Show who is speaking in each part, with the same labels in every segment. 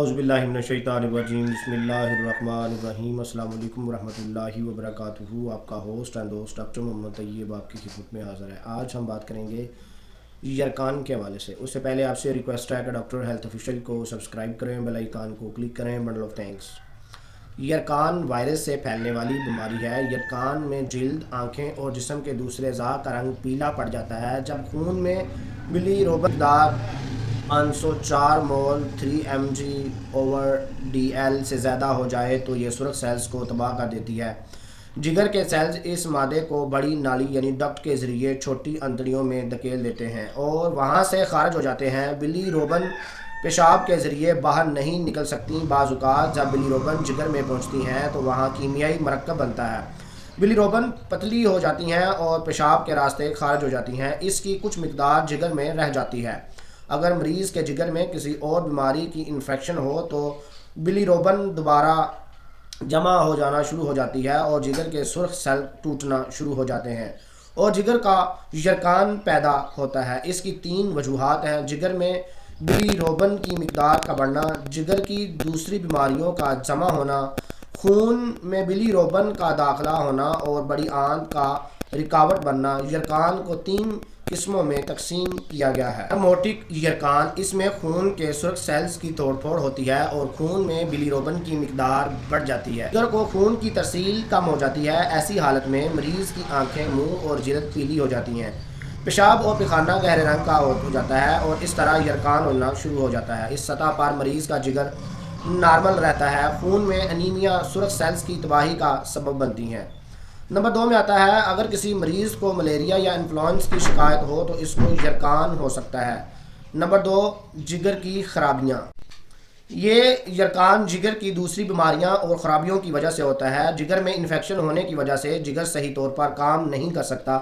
Speaker 1: اعوذ باللہ من الشیطان الرجیم بسم اللہ الرحمن الرحیم السلام علیکم ورحمۃ اللہ وبرکاتہ۔ آپ کا ہوسٹ اینڈ دوست ڈاکٹر محمد طیب آپ کی خدمت میں حاضر ہے۔ آج ہم بات کریں گے یرکان کے حوالے سے۔ اس سے پہلے آپ سے ریکویسٹ ہے کہ ڈاکٹر ہیلتھ آفیشیل کو سبسکرائب کریں، بیل آئیکن کو کلک کریں۔ Bundle of thanks. یرکان وائرس سے پھیلنے والی بیماری ہے۔ یرکان میں جلد، آنکھیں اور جسم کے دوسرے اعضاء کا رنگ پیلا پڑ جاتا ہے۔ جب خون میں بلی روبن مقدار 504 مول 3 mg/dl سے زیادہ ہو جائے تو یہ سرخ سیلز کو تباہ کر دیتی ہے۔ جگر کے سیلز اس مادے کو بڑی نالی یعنی ڈکٹ کے ذریعے چھوٹی انتڑیوں میں دھکیل دیتے ہیں اور وہاں سے خارج ہو جاتے ہیں۔ بلی روبن پیشاب کے ذریعے باہر نہیں نکل سکتی۔ بعض اوقات جب بلی روبن جگر میں پہنچتی ہیں تو وہاں کیمیائی مرکب بنتا ہے۔ بلی روبن پتلی ہو جاتی ہیں اور پیشاب کے راستے خارج ہو جاتی ہیں۔ اس کی کچھ مقدار جگر میں رہ جاتی ہے۔ اگر مریض کے جگر میں کسی اور بیماری کی انفیکشن ہو تو بلی روبن دوبارہ جمع ہو جانا شروع ہو جاتی ہے اور جگر کے سرخ سیل ٹوٹنا شروع ہو جاتے ہیں اور جگر کا یرکان پیدا ہوتا ہے۔ اس کی 3 وجوہات ہیں: جگر میں بلی روبن کی مقدار کا بڑھنا، جگر کی دوسری بیماریوں کا جمع ہونا، خون میں بلی روبن کا داخلہ ہونا اور بڑی آنت کا رکاوٹ بننا۔ یرکان کو 3 قسموں میں تقسیم کیا گیا ہے۔ ہیموٹک یرکان، اس میں خون کے سرخ سیلز کی توڑ پھوڑ ہوتی ہے اور خون میں بلی روبن کی مقدار بڑھ جاتی ہے۔ جگر کو خون کی ترسیل کم ہو جاتی ہے۔ ایسی حالت میں مریض کی آنکھیں، منہ اور جلد پیلی ہو جاتی ہیں۔ پیشاب اور پخانہ گہرے رنگ کا ہو جاتا ہے اور اس طرح یرکان ہونا شروع ہو جاتا ہے۔ اس سطح پر مریض کا جگر نارمل رہتا ہے۔ خون میں انیمیا سرخ سیلز کی تباہی کا سبب بنتی ہے۔ نمبر 2 میں آتا ہے، اگر کسی مریض کو ملیریا یا انفلوئنس کی شکایت ہو تو اس کو یرکان ہو سکتا ہے۔ نمبر 2، جگر کی خرابیاں۔ یہ یرکان جگر کی دوسری بیماریاں اور خرابیوں کی وجہ سے ہوتا ہے۔ جگر میں انفیکشن ہونے کی وجہ سے جگر صحیح طور پر کام نہیں کر سکتا۔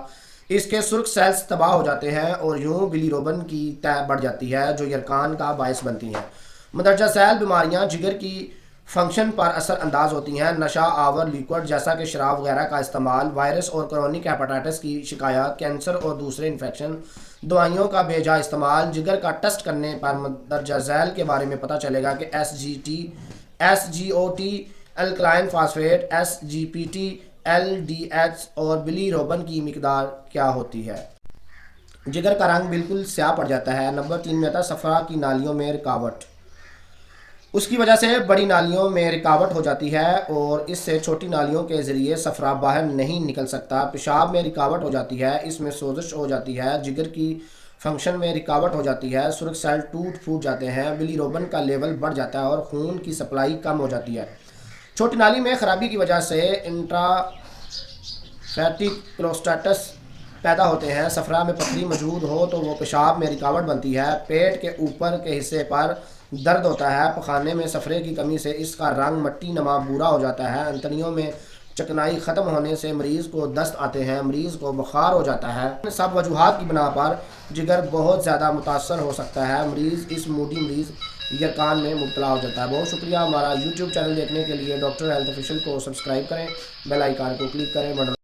Speaker 1: اس کے سرخ سیلز تباہ ہو جاتے ہیں اور یوں بلی روبن کی تہ بڑھ جاتی ہے جو یرکان کا باعث بنتی ہے۔ مندرجہ ذیل بیماریاں جگر کی فنکشن پر اثر انداز ہوتی ہیں۔ نشہ آور لیکوڈ جیسا کہ شراب وغیرہ کا استعمال، وائرس اور کرونک ہیپاٹائٹس کی شکایات، کینسر اور دوسرے انفیکشن، دوائیوں کا بے جا استعمال۔ جگر کا ٹیسٹ کرنے پر مندرجہ ذیل کے بارے میں پتہ چلے گا کہ S G O T, alkaline phosphate, S G P T, L D H اور بلی روبن کی مقدار کیا ہوتی ہے۔ جگر کا رنگ بالکل سیاہ پڑ جاتا ہے۔ نمبر 3 میں آتا ہے صفرا کی نالیوں میں رکاوٹ۔ اس کی وجہ سے بڑی نالیوں میں رکاوٹ ہو جاتی ہے اور اس سے چھوٹی نالیوں کے ذریعے صفرا باہر نہیں نکل سکتا۔ پیشاب میں رکاوٹ ہو جاتی ہے، اس میں سوزش ہو جاتی ہے۔ جگر کی فنکشن میں رکاوٹ ہو جاتی ہے، سرخ سیل ٹوٹ پھوٹ جاتے ہیں، بلی روبن کا لیول بڑھ جاتا ہے اور خون کی سپلائی کم ہو جاتی ہے۔ چھوٹی نالی میں خرابی کی وجہ سے انٹرافیٹک پروسٹیٹس پیدا ہوتے ہیں۔ صفرا میں پتھری موجود ہو تو وہ پیشاب میں رکاوٹ بنتی ہے۔ پیٹ کے اوپر کے حصے پر درد ہوتا ہے۔ پخانے میں صفرے کی کمی سے اس کا رنگ مٹی نما بھورا ہو جاتا ہے۔ انتڑیوں میں چکنائی ختم ہونے سے مریض کو دست آتے ہیں، مریض کو بخار ہو جاتا ہے۔ سب وجوہات کی بنا پر جگر بہت زیادہ متاثر ہو سکتا ہے۔ مریض مریض یرکان میں مبتلا ہو جاتا ہے۔ بہت شکریہ۔ ہمارا یوٹیوب چینل دیکھنے کے لیے ڈاکٹر ہیلتھ آفیشیل کو سبسکرائب کریں، بیل آئیکن کو کلک کریں۔